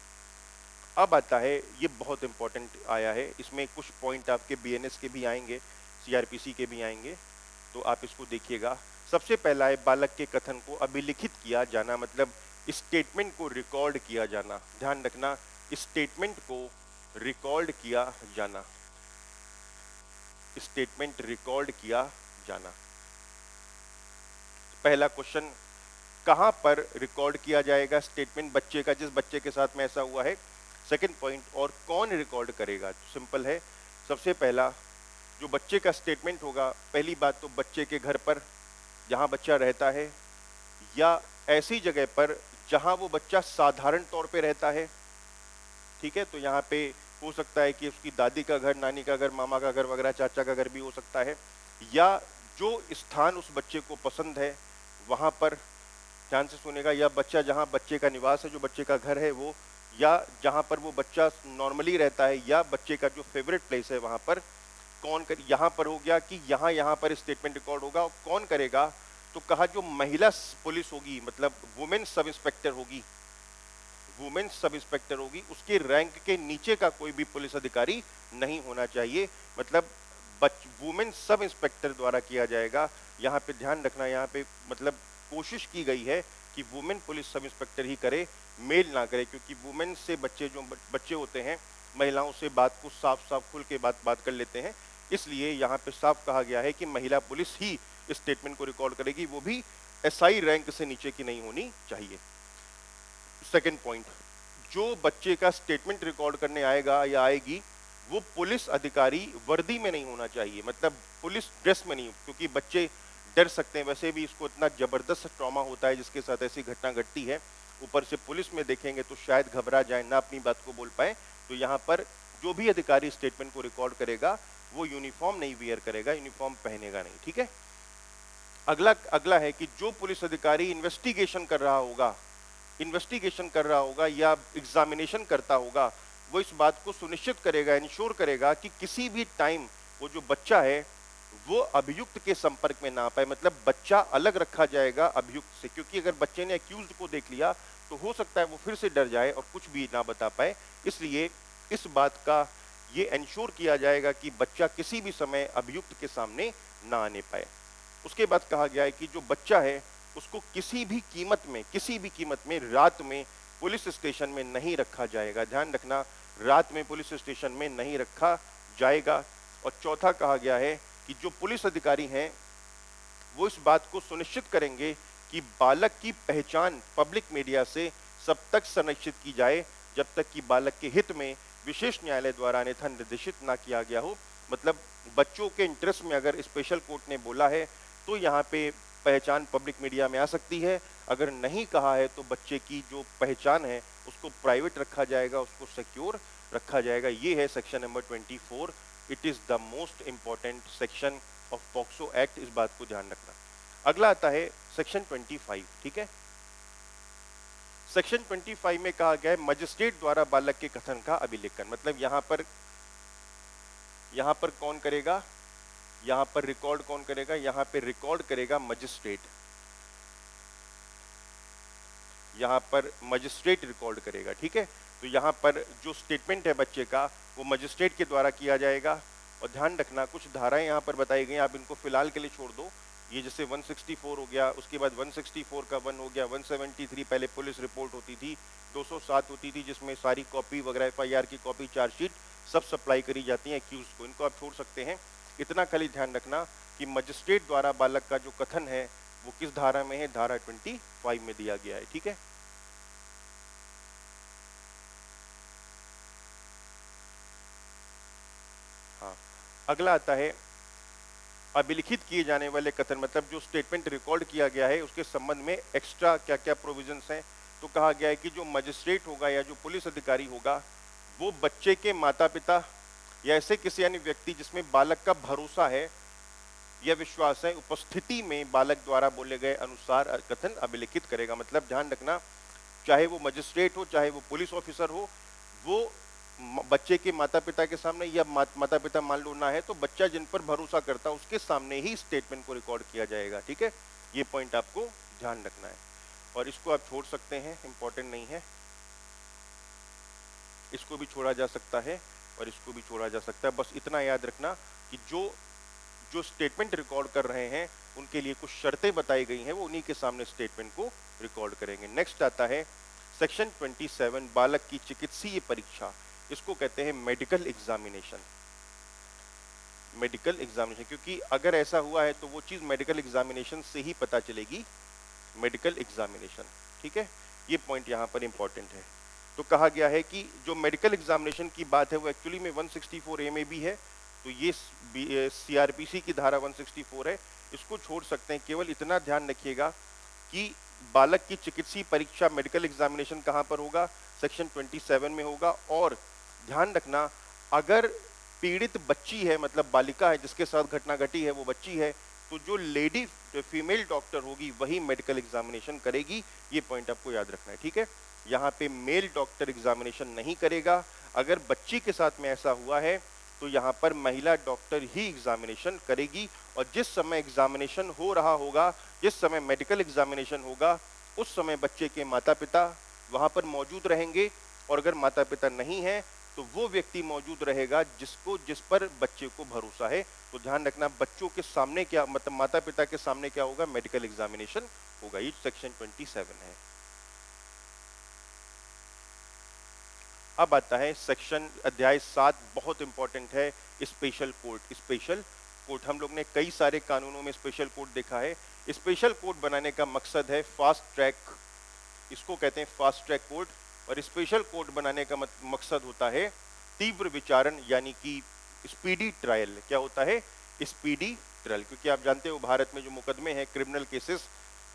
अब आता है, ये बहुत इंपॉर्टेंट आया है, इसमें कुछ पॉइंट आपके बीएनएस के भी आएंगे, सीआरपीसी के भी आएंगे, तो आप इसको देखिएगा। सबसे पहला है बालक के कथन को अभिलिखित किया जाना, मतलब स्टेटमेंट को रिकॉर्ड किया जाना। ध्यान रखना, स्टेटमेंट को रिकॉर्ड किया जाना, स्टेटमेंट रिकॉर्ड किया जाना। पहला क्वेश्चन, कहां पर रिकॉर्ड किया जाएगा स्टेटमेंट बच्चे का, जिस बच्चे के साथ में ऐसा हुआ है। सेकंड पॉइंट, और कौन रिकॉर्ड करेगा। सिंपल है, सबसे पहला जो बच्चे का स्टेटमेंट होगा, पहली बात तो बच्चे के घर पर जहां बच्चा रहता है या ऐसी जगह पर जहां वो बच्चा साधारण तौर पे रहता है, ठीक है। तो यहाँ पे हो सकता है कि उसकी दादी का घर, नानी का घर, मामा का घर वगैरह, चाचा का घर भी हो सकता है, या जो स्थान उस बच्चे को पसंद है वहां पर, ध्यान से सुनेगा, या बच्चा जहां बच्चे का निवास है, जो बच्चे का घर है वो, या जहां पर वो बच्चा नॉर्मली रहता है, या बच्चे का जो फेवरेट प्लेस है वहां पर कौन कर। यहाँ पर हो गया कि यहाँ पर स्टेटमेंट रिकॉर्ड होगा, और कौन करेगा, तो कहा जो महिला पुलिस होगी, मतलब वुमेन सब इंस्पेक्टर होगी, वुमेन सब इंस्पेक्टर होगी, उसके रैंक के नीचे का कोई भी पुलिस अधिकारी नहीं होना चाहिए। मतलब वुमेन सब इंस्पेक्टर द्वारा किया जाएगा। यहाँ पे ध्यान रखना, यहाँ पे मतलब कोशिश की गई है कि वुमेन पुलिस सब इंस्पेक्टर ही करे, मेल ना करे, क्योंकि वुमेन से बच्चे जो बच्चे होते हैं महिलाओं से बात को साफ साफ खुल के बात कर लेते हैं, इसलिए यहाँ पे साफ कहा गया है कि महिला पुलिस ही इस स्टेटमेंट को रिकॉर्ड करेगी, वो भी एसआई रैंक से नीचे की नहीं होनी चाहिए। सेकंड पॉइंट, जो बच्चे का स्टेटमेंट रिकॉर्ड करने आएगा या आएगी वो पुलिस अधिकारी वर्दी में नहीं होना चाहिए, मतलब पुलिस ड्रेस में नहीं, क्योंकि बच्चे डर सकते हैं। वैसे भी इसको इतना जबरदस्त ट्रॉमा होता है जिसके साथ ऐसी घटना घटती है, ऊपर से पुलिस में देखेंगे तो शायद घबरा जाए, ना अपनी बात को बोल पाए। तो यहाँ पर जो भी अधिकारी स्टेटमेंट को रिकॉर्ड करेगा वो यूनिफॉर्म नहीं वियर करेगा, यूनिफॉर्म पहनेगा नहीं, ठीक है। अगला है कि जो पुलिस अधिकारी इन्वेस्टिगेशन कर रहा होगा या एग्जामिनेशन करता होगा, वो इस बात को सुनिश्चित करेगा, इंश्योर करेगा कि किसी भी टाइम वो जो बच्चा है वो अभियुक्त के संपर्क में ना पाए, मतलब बच्चा अलग रखा जाएगा अभियुक्त से, क्योंकि अगर बच्चे ने अक्यूज्ड को देख लिया तो हो सकता है वो फिर से डर जाए और कुछ भी ना बता पाए। इसलिए इस बात का ये इंश्योर किया जाएगा कि बच्चा किसी भी समय अभियुक्त के सामने ना आने पाए। उसके बाद कहा गया है कि जो बच्चा है उसको किसी भी कीमत में रात में पुलिस स्टेशन में नहीं रखा जाएगा। ध्यान रखना, रात में पुलिस स्टेशन में नहीं रखा जाएगा। और चौथा कहा गया है कि जो पुलिस अधिकारी हैं वो इस बात को सुनिश्चित करेंगे कि बालक की पहचान पब्लिक मीडिया से सब तक सुनिश्चित की जाए जब तक कि बालक के हित में विशेष न्यायालय द्वारा अन्यथा निर्देशित ना किया गया हो। मतलब बच्चों के इंटरेस्ट में अगर स्पेशल कोर्ट ने बोला है तो यहाँ पे पहचान पब्लिक मीडिया में आ सकती है, अगर नहीं कहा है तो बच्चे की जो पहचान है उसको प्राइवेट रखा जाएगा, उसको सिक्योर रखा जाएगा। ये है section number 24। It is the most important section of POCSO act, इस बात को ध्यान रखना। अगला आता है सेक्शन 25, ठीक है। सेक्शन 25 में कहा गया है मजिस्ट्रेट द्वारा बालक के कथन का अभिलेखन, मतलब यहाँ पर कौन करेगा, यहाँ पर रिकॉर्ड कौन करेगा, यहाँ पे रिकॉर्ड करेगा मजिस्ट्रेट, यहाँ पर मजिस्ट्रेट रिकॉर्ड करेगा, ठीक है। तो यहाँ पर जो स्टेटमेंट है बच्चे का वो मजिस्ट्रेट के द्वारा किया जाएगा। और ध्यान रखना कुछ धाराएं यहाँ पर बताई गई, आप इनको फिलहाल के लिए छोड़ दो। ये जैसे 164 हो गया, उसके बाद 164 का 1 हो गया, 173 पहले पुलिस रिपोर्ट होती थी, 207 होती थी जिसमें सारी कॉपी वगैरह FIR की कॉपी, चार्जशीट सब सप्लाई करी जाती है एक्यूज को, इनको आप छोड़ सकते हैं। इतना खाली ध्यान रखना कि मजिस्ट्रेट द्वारा बालक का जो कथन है वो किस धारा में है, धारा 25 में दिया गया है, ठीक है। हाँ, अगला आता है अभिलिखित किए जाने वाले कथन, मतलब जो स्टेटमेंट रिकॉर्ड किया गया है उसके संबंध में एक्स्ट्रा क्या क्या प्रोविजंस हैं। तो कहा गया है कि जो मजिस्ट्रेट होगा या जो पुलिस अधिकारी होगा वो बच्चे के माता पिता या ऐसे किसी अन्य व्यक्ति जिसमें बालक का भरोसा है या विश्वास है उपस्थिति में बालक द्वारा बोले गए अनुसार कथन अभिलिखित करेगा। मतलब ध्यान रखना, चाहे वो मजिस्ट्रेट हो चाहे वो पुलिस ऑफिसर हो, वो बच्चे के माता पिता के सामने या माता पिता मान लो ना है तो बच्चा जिन पर भरोसा करता है उसके सामने ही स्टेटमेंट को रिकॉर्ड किया जाएगा, ठीक है। ये पॉइंट आपको ध्यान रखना है और इसको आप छोड़ सकते हैं, इंपॉर्टेंट नहीं है। इसको भी छोड़ा जा सकता है और इसको भी छोड़ा जा सकता है। बस इतना याद रखना कि जो स्टेटमेंट रिकॉर्ड कर रहे हैं उनके लिए कुछ शर्तें बताई गई हैं, वो उन्हीं के सामने स्टेटमेंट को रिकॉर्ड करेंगे। नेक्स्ट आता है सेक्शन 27, बालक की चिकित्सीय परीक्षा। इसको कहते हैं मेडिकल एग्जामिनेशन। मेडिकल एग्जामिनेशन, क्योंकि अगर ऐसा हुआ है तो वो चीज मेडिकल एग्जामिनेशन से ही पता चलेगी, मेडिकल एग्जामिनेशन, ठीक है। ये पॉइंट यहाँ पर इंपॉर्टेंट है। तो कहा गया है कि जो मेडिकल एग्जामिनेशन की बात है वो एक्चुअली में 164A में भी है, तो ये CRPC की धारा 164 है, इसको छोड़ सकते हैं। केवल इतना ध्यान रखिएगा कि बालक की चिकित्सीय परीक्षा मेडिकल एग्जामिनेशन कहाँ पर होगा, सेक्शन 27 में होगा। और ध्यान रखना, अगर पीड़ित बच्ची है, मतलब बालिका है जिसके साथ घटना घटी है वो बच्ची है, तो जो लेडी फीमेल डॉक्टर होगी वही मेडिकल एग्जामिनेशन करेगी। ये पॉइंट आपको याद रखना है, ठीक है। यहाँ पे मेल डॉक्टर एग्जामिनेशन नहीं करेगा। अगर बच्ची के साथ में ऐसा हुआ है तो यहाँ पर महिला डॉक्टर ही एग्जामिनेशन करेगी। और जिस समय एग्जामिनेशन हो रहा होगा, जिस समय मेडिकल एग्जामिनेशन होगा, उस समय बच्चे के माता पिता वहाँ पर मौजूद रहेंगे। और अगर माता पिता नहीं है तो वो व्यक्ति मौजूद रहेगा जिस पर बच्चे को भरोसा है। तो ध्यान रखना, बच्चों के सामने क्या, मतलब माता पिता के सामने क्या होगा, मेडिकल एग्जामिनेशन होगा। ये सेक्शन 27 है। अब आता है सेक्शन अध्याय 7, बहुत इंपॉर्टेंट है, स्पेशल कोर्ट। स्पेशल कोर्ट, हम लोग ने कई सारे कानूनों में स्पेशल कोर्ट देखा है। स्पेशल कोर्ट बनाने का मकसद है फास्ट ट्रैक, इसको कहते हैं फास्ट ट्रैक कोर्ट। और स्पेशल कोर्ट बनाने का मकसद होता है तीव्र विचारण, यानी कि स्पीडी ट्रायल। क्या होता है? Speedy trial. क्योंकि आप जानते हो भारत में जो मुकदमे हैं, क्रिमिनल केसेस,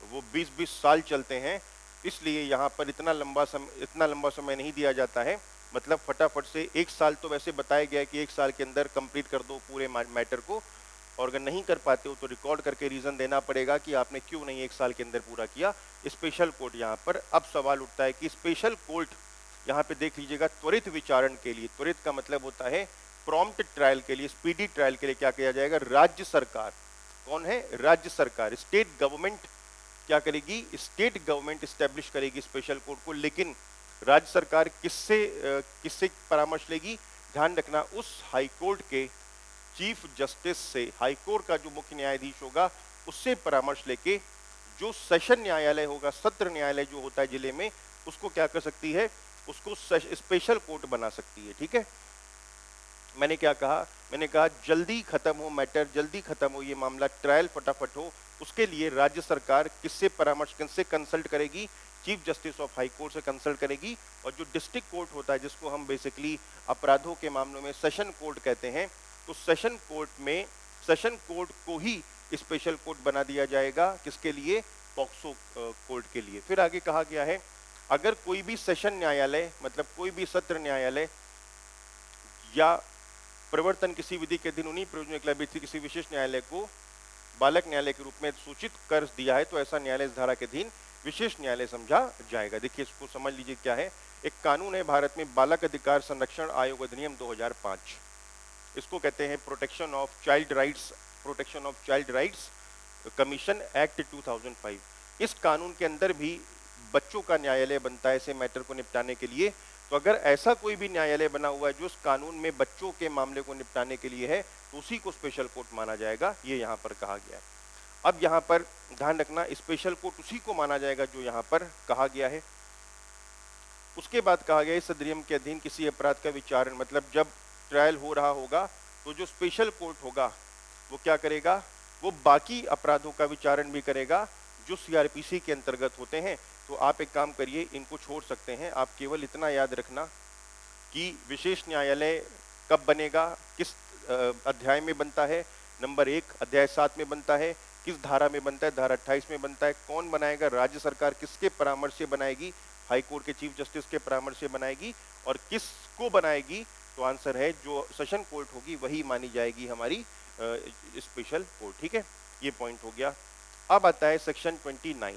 वो 20-20 साल चलते हैं, इसलिए यहाँ पर इतना लंबा समय नहीं दिया जाता है। मतलब फटाफट से 1 साल तो वैसे बताया गया है कि 1 साल के अंदर कंप्लीट कर दो पूरे मैटर को, और अगर नहीं कर पाते हो तो रिकॉर्ड करके रीजन देना पड़ेगा कि आपने क्यों नहीं 1 साल के अंदर पूरा किया। स्पेशल कोर्ट यहाँ पर, अब सवाल उठता है कि स्पेशल कोर्ट यहाँ पे देख लीजिएगा, त्वरित विचारण के लिए, त्वरित का मतलब होता है प्रॉम्प्ट ट्रायल के लिए, स्पीडी ट्रायल के लिए क्या किया जाएगा? राज्य सरकार, कौन है? राज्य सरकार, स्टेट गवर्नमेंट क्या करेगी? स्टेट गवर्नमेंट स्टैब्लिश करेगी स्पेशल कोर्ट को। लेकिन राज्य सरकार किससे परामर्श लेगी? ध्यान रखना, उस हाई कोर्ट के चीफ जस्टिस से, हाई कोर्ट का जो मुख्य न्यायाधीश होगा उससे परामर्श लेके जो सेशन न्यायालय होगा, सत्र न्यायालय जो होता है जिले में, उसको क्या कर सकती है? उसको स्पेशल कोर्ट बना सकती है। ठीक है, मैंने क्या कहा? मैंने कहा जल्दी खत्म हो मैटर, जल्दी खत्म हो ये मामला, ट्रायल फटाफट हो, उसके लिए राज्य सरकार किससे परामर्श, किससे कंसल्ट करेगी? Chief justice of high court से कंसल्ट करेगी। और जो डिस्ट्रिक्ट कोर्ट होता है, जिसको हम बेसिकली अपराधों के मामलों में सेशन कोर्ट कहते हैं, तो सेशन कोर्ट को ही स्पेशल कोर्ट बना दिया जाएगा। किसके लिए? पॉक्सो कोर्ट के लिए। फिर आगे कहा गया है, अगर कोई भी सेशन न्यायालय, मतलब कोई भी सत्र न्यायालय या प्रवर्तन किसी विधि के अधीन उन्हीं प्रयोजनों के लिए किसी विशेष न्यायालय को बालक न्यायालय के रूप में सूचित कर दिया है, तो ऐसा न्यायालय इस धारा के अधीन विशेष न्यायालय समझा जाएगा। देखिए, इसको समझ लीजिए क्या है। एक कानून है भारत में, बालक अधिकार संरक्षण आयोग अधिनियम 2005, इसको कहते हैं protection of child rights commission act 2005। इस कानून के अंदर भी बच्चों का न्यायालय बनता है ऐसे मैटर को निपटाने के लिए। तो अगर ऐसा कोई भी न्यायालय बना हुआ है जो उस कानून में बच्चों के मामले को निपटाने के लिए है, तो उसी को स्पेशल कोर्ट माना जाएगा, ये यहाँ पर कहा गया है। अब यहाँ पर ध्यान रखना, स्पेशल कोर्ट उसी को माना जाएगा जो यहाँ पर कहा गया है। उसके बाद कहा गया इस अधिनियम के अधीन किसी अपराध का विचारण, मतलब जब ट्रायल हो रहा होगा तो जो स्पेशल कोर्ट होगा वो क्या करेगा? वो बाकी अपराधों का विचारण भी करेगा जो सीआरपीसी के अंतर्गत होते हैं। तो आप एक काम करिए, इनको छोड़ सकते हैं, आप केवल इतना याद रखना कि विशेष न्यायालय कब बनेगा, किस अध्याय में बनता है। नंबर 1 अध्याय 7 में बनता है। किस धारा में बनता है? धारा 28 में बनता है। कौन बनाएगा? राज्य सरकार किसके परामर्श से बनाएगी? हाई कोर्ट के चीफ जस्टिस के परामर्श से बनाएगी। और किसको बनाएगी? तो आंसर है जो सेशन कोर्ट होगी वही मानी जाएगी हमारी स्पेशल कोर्ट। ठीक है, ये पॉइंट हो गया। अब आता है सेक्शन 29।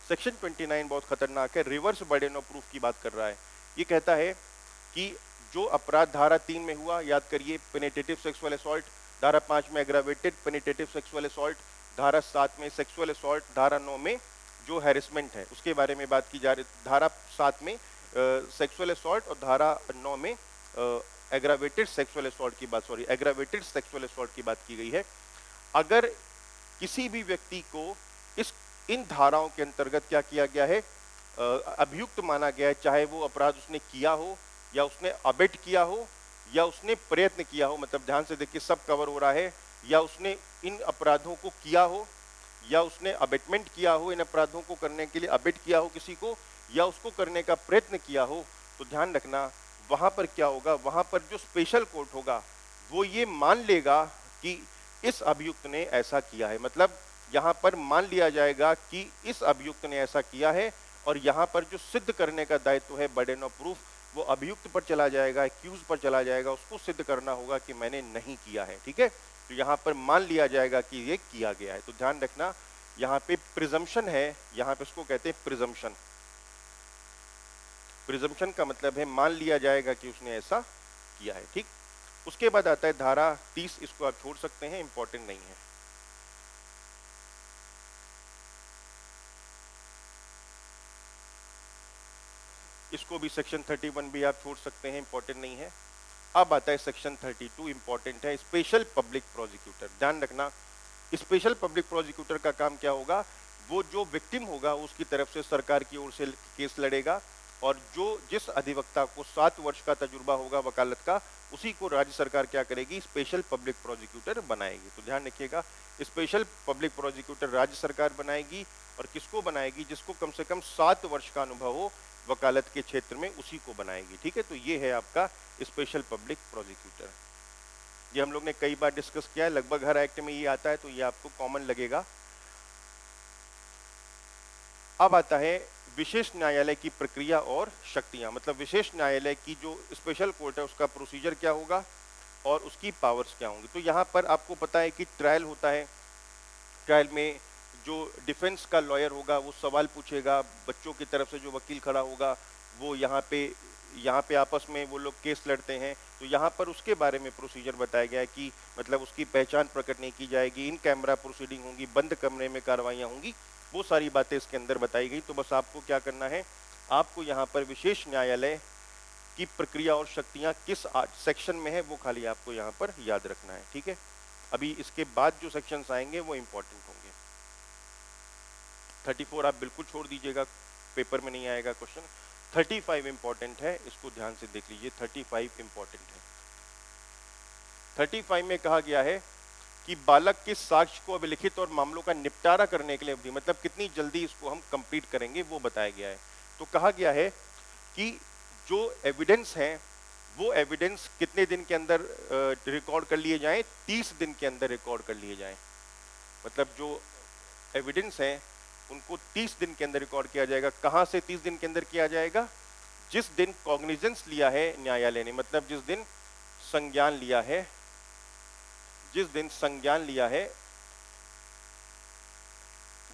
सेक्शन 29 बहुत खतरनाक है, रिवर्स बर्डन ऑफ प्रूफ की बात कर रहा है। ये कहता है कि जो अपराध धारा 3 में हुआ, याद करिए, पेनिट्रेटिव सेक्सुअल असॉल्ट, धारा 5 में एग्रावेटेड पेनिट्रेटिव सेक्सुअल असॉल्ट, धारा 7 में सेक्सुअल असॉल्ट, धारा 9 में जो हैरेसमेंट है उसके बारे में बात की जा रही। धारा 7 में सेक्सुअल असॉल्ट और धारा 9 में एग्रावेटेड सेक्सुअल असॉल्ट की बात की गई है। अगर किसी भी व्यक्ति को इन धाराओं के अंतर्गत क्या किया गया है? अभियुक्त माना गया है, चाहे वो अपराध उसने किया हो या उसने अबेट किया हो या उसने प्रयत्न किया हो, मतलब ध्यान से देखिए सब कवर हो रहा है, या उसने इन अपराधों को किया हो या उसने अबेटमेंट किया हो, इन अपराधों को करने के लिए अबेट किया हो किसी को, या उसको करने का प्रयत्न किया हो, तो ध्यान रखना वहां पर क्या होगा? वहां पर जो स्पेशल कोर्ट होगा वो ये मान लेगा कि इस अभियुक्त ने ऐसा किया है। मतलब यहाँ पर मान लिया जाएगा कि इस अभियुक्त ने ऐसा किया है, और यहाँ पर जो सिद्ध करने का दायित्व है, बर्डन ऑफ प्रूफ, वो अभियुक्त पर चला जाएगा, एक्यूज पर चला जाएगा। उसको सिद्ध करना होगा कि मैंने नहीं किया है। ठीक है, तो यहाँ पर मान लिया जाएगा कि ये किया गया है। तो ध्यान रखना, यहाँ पे प्रिजम्पशन है, यहाँ पे इसको कहते हैं प्रिजम्पशन। प्रिजम्पशन का मतलब है मान लिया जाएगा कि उसने ऐसा किया है। ठीक, उसके बाद आता है धारा 30, इसको आप छोड़ सकते हैं, इंपॉर्टेंट नहीं है। इसको भी सेक्शन 31 भी आप छोड़ सकते हैं, इंपॉर्टेंट नहीं है। अब आता है सेक्शन 32, इंपॉर्टेंट है, स्पेशल पब्लिक प्रोसिक्यूटर। ध्यान रखना, स्पेशल पब्लिक प्रोसिक्यूटर का काम क्या होगा, वो जो विक्टिम होगा उसकी तरफ से सरकार की ओर से केस लड़ेगा, और जो जिस अधिवक्ता को 7 वर्ष का तजुर्बा होगा वकालत का, उसी को राज्य सरकार क्या करेगी, स्पेशल पब्लिक प्रोसिक्यूटर बनाएगी। तो ध्यान रखिएगा, स्पेशल पब्लिक प्रोसिक्यूटर राज्य सरकार बनाएगी, और किसको बनाएगी, जिसको कम से कम 7 वर्ष का अनुभव हो वकालत के क्षेत्र में, उसी को बनाएगी। ठीक है, तो ये है आपका स्पेशल पब्लिक प्रोसिक्यूटर। ये हम लोग ने कई बार डिस्कस किया है, लगभग हर एक्ट में ये आता है, तो ये आपको कॉमन लगेगा। अब आता है विशेष न्यायालय की प्रक्रिया और शक्तियां, मतलब विशेष न्यायालय की जो स्पेशल कोर्ट है उसका प्रोसीजर क्या होगा और उसकी पावर्स क्या होंगी। तो यहाँ पर आपको पता है कि ट्रायल होता है, ट्रायल में जो डिफेंस का लॉयर होगा वो सवाल पूछेगा, बच्चों की तरफ से जो वकील खड़ा होगा वो यहाँ पे आपस में वो लोग केस लड़ते हैं। तो यहाँ पर उसके बारे में प्रोसीजर बताया गया है कि मतलब उसकी पहचान प्रकट नहीं की जाएगी, इन कैमरा प्रोसीडिंग होंगी, बंद कमरे में कार्रवाइयाँ होंगी, वो सारी बातें इसके अंदर बताई गई। तो बस आपको क्या करना है, आपको यहाँ पर विशेष न्यायालय की प्रक्रिया और शक्तियाँ किस सेक्शन में है वो खाली आपको यहाँ पर याद रखना है। ठीक है, अभी इसके बाद जो सेक्शंस आएंगे वो इंपॉर्टेंट होंगे। 34 आप बिल्कुल छोड़ दीजिएगा, पेपर में नहीं आएगा क्वेश्चन। 35 इंपॉर्टेंट है, इसको ध्यान से देख लीजिए, 35 इंपॉर्टेंट है। 35 में कहा गया है कि बालक के साक्ष्य को अभिलिखित और मामलों का निपटारा करने के लिए अवधि, मतलब कितनी जल्दी इसको हम कंप्लीट करेंगे वो बताया गया है। तो कहा गया है कि जो एविडेंस है वो एविडेंस कितने दिन के अंदर रिकॉर्ड कर लिए जाएं, 30 दिन के अंदर रिकॉर्ड कर लिए जाएं। मतलब जो एविडेंस है उनको 30 दिन के अंदर रिकॉर्ड किया जाएगा। कहां से 30 दिन के अंदर किया जाएगा, जिस दिन कॉग्निजेंस लिया है न्यायालय ने, मतलब जिस दिन संज्ञान लिया है, जिस दिन संज्ञान लिया है,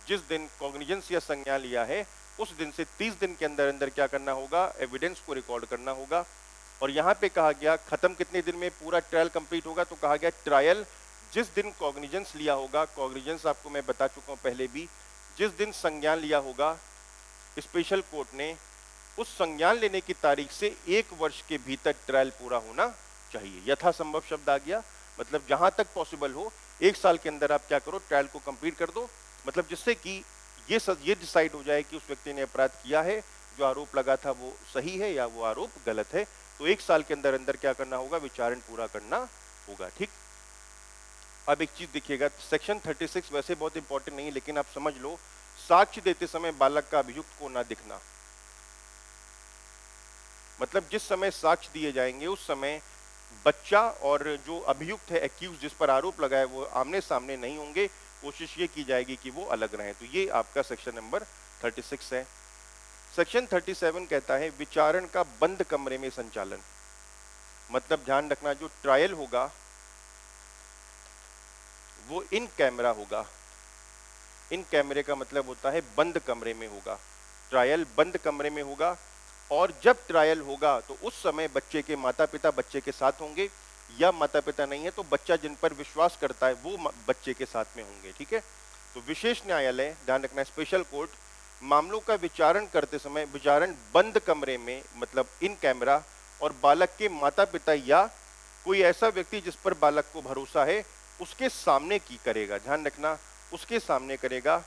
जिस दिन कॉग्निजेंस या संज्ञान लिया है, उस दिन से 30 दिन के अंदर अंदर क्या करना होगा, एविडेंस को रिकॉर्ड करना होगा। और यहाँ पे कहा गया खत्म कितने दिन में पूरा ट्रायल कंप्लीट होगा, तो कहा गया ट्रायल जिस दिन कॉग्निजेंस लिया होगा, कॉग्निजेंस आपको मैं बता चुका हूँ पहले भी, जिस दिन संज्ञान लिया होगा स्पेशल कोर्ट ने, उस संज्ञान लेने की तारीख से 1 वर्ष के भीतर ट्रायल पूरा होना चाहिए। यथासंभव शब्द आ गया, मतलब जहां तक पॉसिबल हो 1 साल के अंदर आप क्या करो, ट्रायल को कंप्लीट कर दो, मतलब जिससे कि ये डिसाइड हो जाए कि उस व्यक्ति ने अपराध किया है, जो आरोप लगा था वो सही है या वो आरोप गलत है। तो 1 साल के अंदर अंदर क्या करना होगा, विचारण पूरा करना होगा। ठीक, अब एक चीज देखिएगा, सेक्शन 36 वैसे बहुत इंपॉर्टेंट नहीं है, लेकिन आप समझ लो, साक्ष्य देते समय बालक का अभियुक्त को ना दिखना, मतलब जिस समय साक्ष्य दिए जाएंगे उस समय बच्चा और जो अभियुक्त है, एक्यूज जिस पर आरोप लगा है, वो आमने सामने नहीं होंगे, कोशिश ये की जाएगी कि वो अलग रहें। तो ये आपका सेक्शन नंबर 36 है। सेक्शन 37 कहता है विचारण का बंद कमरे में संचालन, मतलब ध्यान रखना जो ट्रायल होगा वो इन कैमरा होगा। इन कैमरे का मतलब होता है बंद कमरे में होगा, ट्रायल बंद कमरे में होगा। और जब ट्रायल होगा तो उस समय बच्चे के माता पिता बच्चे के साथ होंगे, या माता पिता नहीं है तो बच्चा जिन पर विश्वास करता है वो बच्चे के साथ में होंगे। ठीक है, तो विशेष न्यायालय, ध्यान रखना स्पेशल कोर्ट, मामलों का विचारण करते समय विचारण बंद कमरे में, मतलब इन कैमरा, और बालक के माता पिता या कोई ऐसा व्यक्ति जिस पर बालक को भरोसा है उसके सामने की करेगा। ध्यान रखना, उसके सामने करेगा,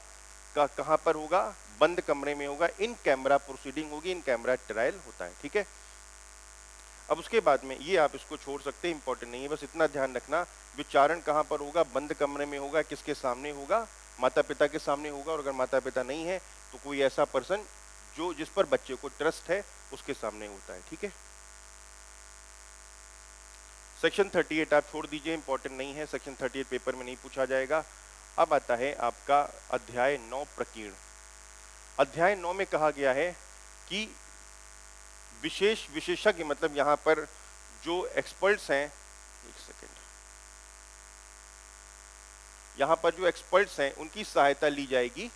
कहां पर होगा, बंद कमरे में होगा, इन कैमरा प्रोसीडिंग होगी, इन कैमरा ट्रायल होता है। ठीक है, अब उसके बाद में ये आप इसको छोड़ सकते हैं, इंपॉर्टेंट नहीं है, बस इतना ध्यान रखना, विचारण कहां पर होगा, बंद कमरे में होगा, किसके सामने होगा, माता पिता के सामने होगा, और अगर माता पिता नहीं है तो कोई ऐसा पर्सन जो जिस पर बच्चे को ट्रस्ट है उसके सामने होता है। ठीक है, सेक्शन 38 आप छोड़ दीजिए, इंपॉर्टेंट नहीं है, सेक्शन 38 पेपर में नहीं पूछा जाएगा। अब आता है आपका अध्याय 9 प्रकीर्ण। अध्याय 9 में कहा गया है कि विशेषज्ञ, मतलब यहां पर जो एक्सपर्ट्स हैं, एक सेकेंड, यहां पर जो एक्सपर्ट्स हैं उनकी सहायता ली जाएगी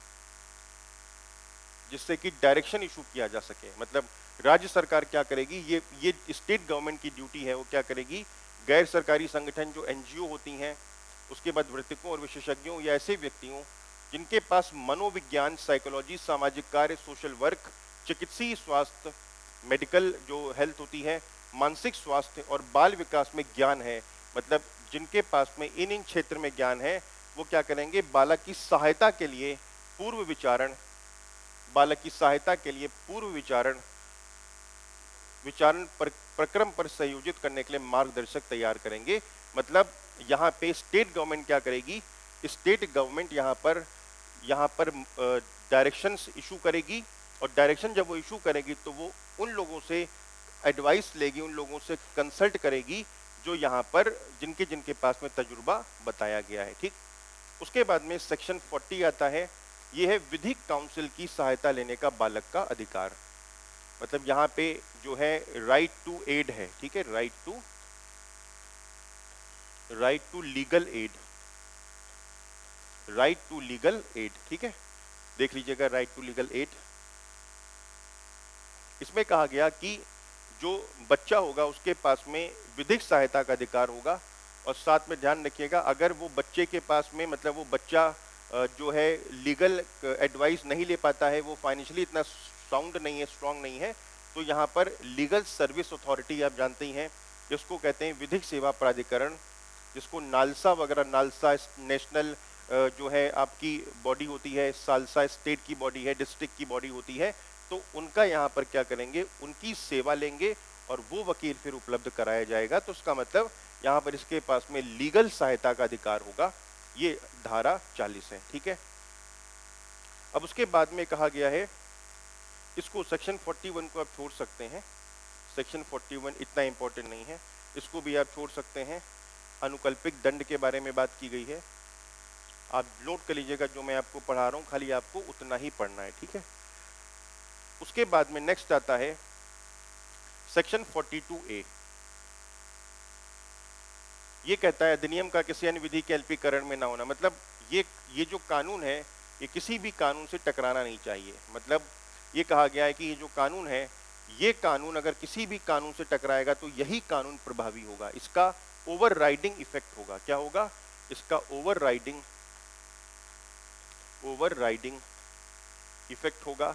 जिससे कि डायरेक्शन इशू किया जा सके। मतलब राज्य सरकार क्या करेगी, ये स्टेट गवर्नमेंट की ड्यूटी है, वो क्या करेगी, गैर सरकारी संगठन जो एनजीओ होती हैं, उसके बाद वृत्तिकों और विशेषज्ञों या ऐसे व्यक्तियों जिनके पास मनोविज्ञान, साइकोलॉजी, सामाजिक कार्य, सोशल वर्क, चिकित्सीय स्वास्थ्य मेडिकल जो हेल्थ होती है, मानसिक स्वास्थ्य और बाल विकास में ज्ञान है, मतलब जिनके पास में इन क्षेत्र में ज्ञान है वो क्या करेंगे, बालक की सहायता के लिए पूर्व विचारण, बालक की सहायता के लिए पूर्व विचारण प्रक्रम पर संयोजित करने के लिए मार्गदर्शक तैयार करेंगे। मतलब यहाँ पे स्टेट गवर्नमेंट क्या करेगी, स्टेट गवर्नमेंट यहाँ पर डायरेक्शंस इशू करेगी, और डायरेक्शन जब वो इशू करेगी तो वो उन लोगों से एडवाइस लेगी, उन लोगों से कंसल्ट करेगी जो यहाँ पर जिनके पास में तजुर्बा बताया गया है। ठीक, उसके बाद में सेक्शन 40 आता है, ये है विधिक काउंसिल की सहायता लेने का बालक का अधिकार। मतलब यहाँ पे जो है राइट टू एड है, ठीक है, right to legal aid, right to legal aid, ठीक है, देख लीजिएगा राइट टू लीगल एड। इसमें कहा गया कि जो बच्चा होगा उसके पास में विधिक सहायता का अधिकार होगा, और साथ में ध्यान रखिएगा अगर वो बच्चे के पास में, मतलब वो बच्चा जो है लीगल एडवाइस नहीं ले पाता है, वो फाइनेंशियली इतना साउंड नहीं है, स्ट्रांग नहीं है, तो यहाँ पर लीगल सर्विस अथॉरिटी, आप जानते ही हैं, जिसको कहते हैं विधिक सेवा प्राधिकरण, जिसको नालसा वगैरह, नालसा नेशनल जो है आपकी बॉडी होती है, सालसा स्टेट की बॉडी है, डिस्ट्रिक्ट की बॉडी होती है, तो उनका यहाँ पर क्या करेंगे, उनकी सेवा लेंगे और वो वकील फिर उपलब्ध कराया जाएगा। तो उसका मतलब यहाँ पर इसके पास में लीगल सहायता का अधिकार होगा। ये धारा 40 है, ठीक है। अब उसके बाद में कहा गया है, इसको सेक्शन 41 को आप छोड़ सकते हैं, सेक्शन 41 इतना इंपॉर्टेंट नहीं है, इसको भी आप छोड़ सकते हैं। अनुकल्पिक दंड के बारे में बात की गई है, आप नोट कर लीजिएगा, जो मैं आपको पढ़ा रहा हूँ खाली आपको उतना ही पढ़ना है, ठीक है। उसके बाद में नेक्स्ट आता है सेक्शन 42A। ये कहता है अधिनियम का किसी अन्य विधि के अल्पीकरण में ना होना। मतलब ये जो कानून है ये किसी भी कानून से टकराना नहीं चाहिए। मतलब ये कहा गया है कि ये जो कानून है, ये कानून अगर किसी भी कानून से टकराएगा तो यही कानून प्रभावी होगा, इसका ओवरराइडिंग इफेक्ट होगा। क्या होगा? इसका ओवरराइडिंग इफेक्ट होगा,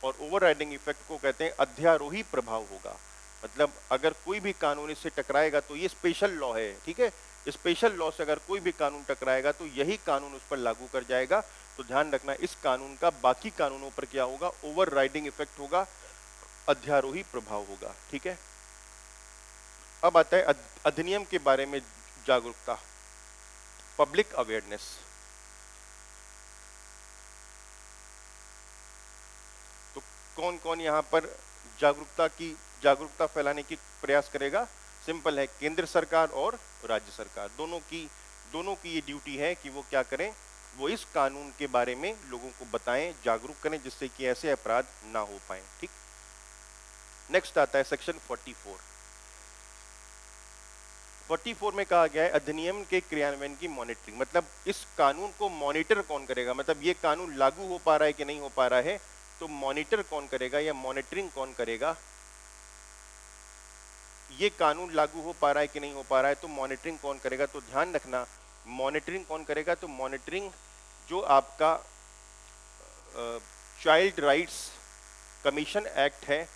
और ओवरराइडिंग इफेक्ट को कहते हैं अध्यारोही प्रभाव होगा। मतलब अगर कोई भी कानून इससे टकराएगा तो ये स्पेशल लॉ है, ठीक है, स्पेशल लॉ से अगर कोई भी कानून टकराएगा तो यही कानून उस पर लागू कर जाएगा। तो ध्यान रखना, इस कानून का बाकी कानूनों पर क्या होगा? ओवरराइडिंग इफेक्ट होगा, अध्यारोही प्रभाव होगा, ठीक है। अब आता है अधिनियम के बारे में जागरूकता, पब्लिक अवेयरनेस। तो कौन कौन यहाँ पर जागरूकता फैलाने की प्रयास करेगा? सिंपल है, केंद्र सरकार और राज्य सरकार, दोनों की ये ड्यूटी है कि वो क्या करें, वो इस कानून के बारे में लोगों को बताएं, जागरूक करें, जिससे कि ऐसे अपराध ना हो पाए, ठीक। नेक्स्ट आता है सेक्शन 44 में कहा गया है अधिनियम के क्रियान्वयन की मॉनिटरिंग। मतलब इस कानून को मॉनिटर कौन करेगा? मतलब ये कानून लागू हो पा रहा है कि नहीं हो पा रहा है, तो मॉनिटर कौन करेगा या मॉनिटरिंग कौन करेगा? ये कानून लागू हो पा रहा है कि नहीं हो पा रहा है, तो मॉनिटरिंग कौन करेगा? तो ध्यान रखना, मॉनिटरिंग कौन करेगा? तो मॉनिटरिंग जो आपका चाइल्ड राइट्स कमीशन एक्ट है,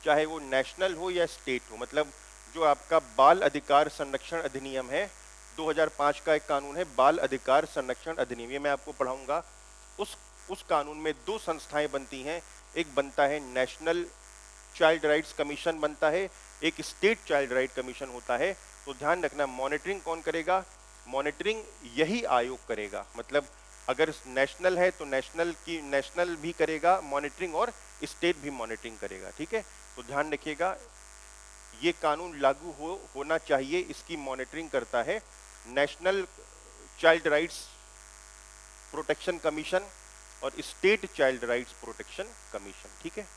चाहे वो नेशनल हो या स्टेट हो, मतलब जो आपका बाल अधिकार संरक्षण अधिनियम है, 2005 का एक कानून है बाल अधिकार संरक्षण अधिनियम, ये मैं आपको पढ़ाऊंगा। उस कानून में दो संस्थाएं बनती हैं, एक बनता है नेशनल चाइल्ड राइट्स कमीशन बनता है, एक स्टेट चाइल्ड राइट कमीशन होता है। तो ध्यान रखना, मॉनिटरिंग कौन करेगा? मॉनिटरिंग यही आयोग करेगा। मतलब अगर नेशनल है तो नेशनल भी करेगा मॉनिटरिंग, और स्टेट भी मॉनिटरिंग करेगा, ठीक है। तो ध्यान रखिएगा, ये कानून लागू होना चाहिए, इसकी मॉनिटरिंग करता है National Child Rights Protection Commission और State Child Rights Protection Commission, ठीक है।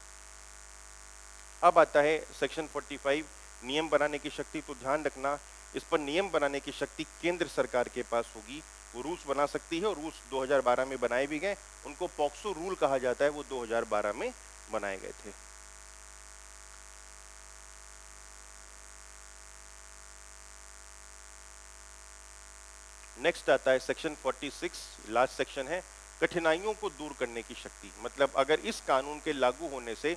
अब आता है सेक्शन 45 नियम बनाने की शक्ति। तो ध्यान रखना, इस पर नियम बनाने की शक्ति केंद्र सरकार के पास होगी, वो रूल्स बना सकती है, और रूल्स 2012 में बनाए भी गए, उनको पॉक्सो रूल कहा जाता है, वो 2012 में बनाए गए थे। नेक्स्ट आता है सेक्शन 46, लास्ट सेक्शन है, कठिनाइयों को दूर करने की शक्ति। मतलब अगर इस कानून के लागू होने से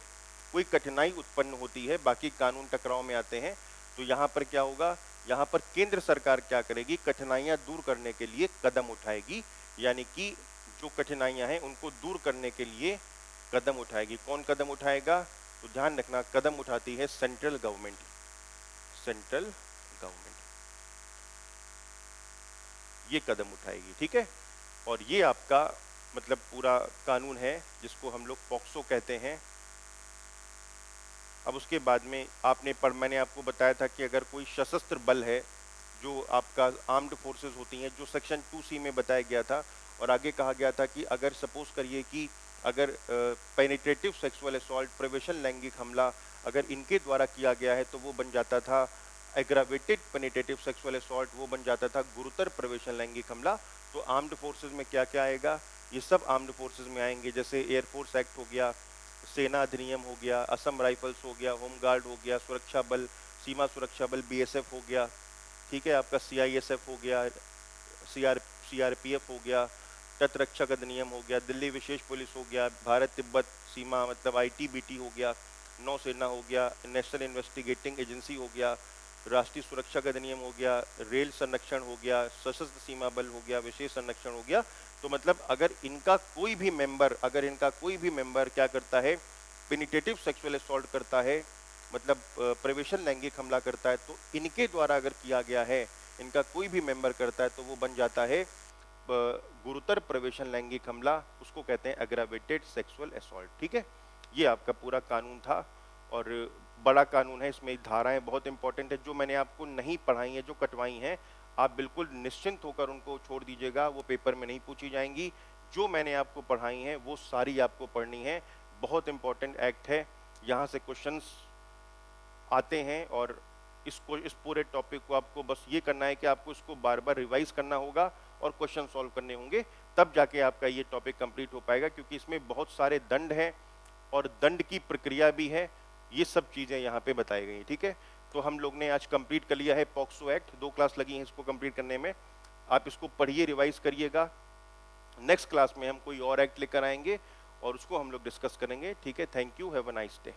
कोई कठिनाई उत्पन्न होती है, बाकी कानून टकराव में आते हैं, तो यहाँ पर क्या होगा, यहाँ पर केंद्र सरकार क्या करेगी, कठिनाइयाँ दूर करने के लिए कदम उठाएगी, यानी कि जो कठिनाइयाँ हैं उनको दूर करने के लिए कदम उठाएगी। कौन कदम उठाएगा, तो ध्यान रखना, कदम उठाती है सेंट्रल गवर्नमेंट, सेंट्रल गवर्नमेंट ये कदम उठाएगी, ठीक है। और ये आपका मतलब पूरा कानून है जिसको हम लोग पॉक्सो कहते हैं। अब उसके बाद में मैंने आपको बताया था कि अगर कोई सशस्त्र बल है, जो आपका आर्म्ड फोर्सेस होती हैं, जो सेक्शन 2C में बताया गया था, और आगे कहा गया था कि अगर सपोज करिए कि अगर पेनिट्रेटिव सेक्सुअल असॉल्ट, प्रवेशन लैंगिक हमला अगर इनके द्वारा किया गया है तो वो बन जाता था एग्रावेटेड पेनिट्रेटिव सेक्सुअल असॉल्ट, वो बन जाता था गुरुतर प्रवेशन लैंगिक हमला। तो आर्म्ड फोर्सेस में क्या क्या आएगा, ये सब आर्म्ड फोर्सेस में आएंगे, जैसे एयरफोर्स एक्ट हो गया, सेना अधिनियम हो गया, असम राइफल्स हो गया, होमगार्ड हो गया, सुरक्षा बल, सीमा सुरक्षा बल BSF हो गया, ठीक है, आपका CISF हो गया, CRPF हो गया, तटरक्षक अधिनियम हो गया, दिल्ली विशेष पुलिस हो गया, भारत तिब्बत सीमा मतलब ITBT हो गया, नौसेना हो गया, नेशनल इन्वेस्टिगेटिंग एजेंसी हो गया, राष्ट्रीय सुरक्षा अधिनियम हो गया, रेल संरक्षण हो गया, सशस्त्र सीमा बल हो गया, विशेष संरक्षण हो गया। तो मतलब अगर इनका कोई भी मेंबर क्या करता है, पेनिट्रेटिव सेक्सुअल असॉल्ट करता है, मतलब प्रवेशन लैंगिक हमला करता है, तो इनके द्वारा अगर किया गया है, इनका कोई भी मेंबर करता है तो वो बन जाता है गुरुतर प्रवेशन लैंगिक हमला, उसको कहते हैं एग्रावेटेड सेक्सुअल असॉल्ट, ठीक है। ये आपका पूरा कानून था और बड़ा कानून है, इसमें धाराएं बहुत इंपॉर्टेंट है। जो मैंने आपको नहीं पढ़ाई हैं, जो कटवाई हैं, आप बिल्कुल निश्चिंत होकर उनको छोड़ दीजिएगा, वो पेपर में नहीं पूछी जाएंगी। जो मैंने आपको पढ़ाई हैं वो सारी आपको पढ़नी है, बहुत इंपॉर्टेंट एक्ट है, यहाँ से क्वेश्चंस आते हैं। और इस पूरे टॉपिक को आपको बस ये करना है कि आपको इसको बार बार रिवाइज करना होगा और क्वेश्चन सॉल्व करने होंगे, तब जाके आपका ये टॉपिक कंप्लीट हो पाएगा, क्योंकि इसमें बहुत सारे दंड हैं और दंड की प्रक्रिया भी है, ये सब चीज़ें यहाँ पे बताई गई, ठीक है। तो हम लोग ने आज कंप्लीट कर लिया है पॉक्सो एक्ट, 2 क्लास लगी हैं इसको कंप्लीट करने में। आप इसको पढ़िए, रिवाइज करिएगा। नेक्स्ट क्लास में हम कोई और एक्ट लेकर आएंगे और उसको हम लोग डिस्कस करेंगे, ठीक है। Thank you, have a nice day.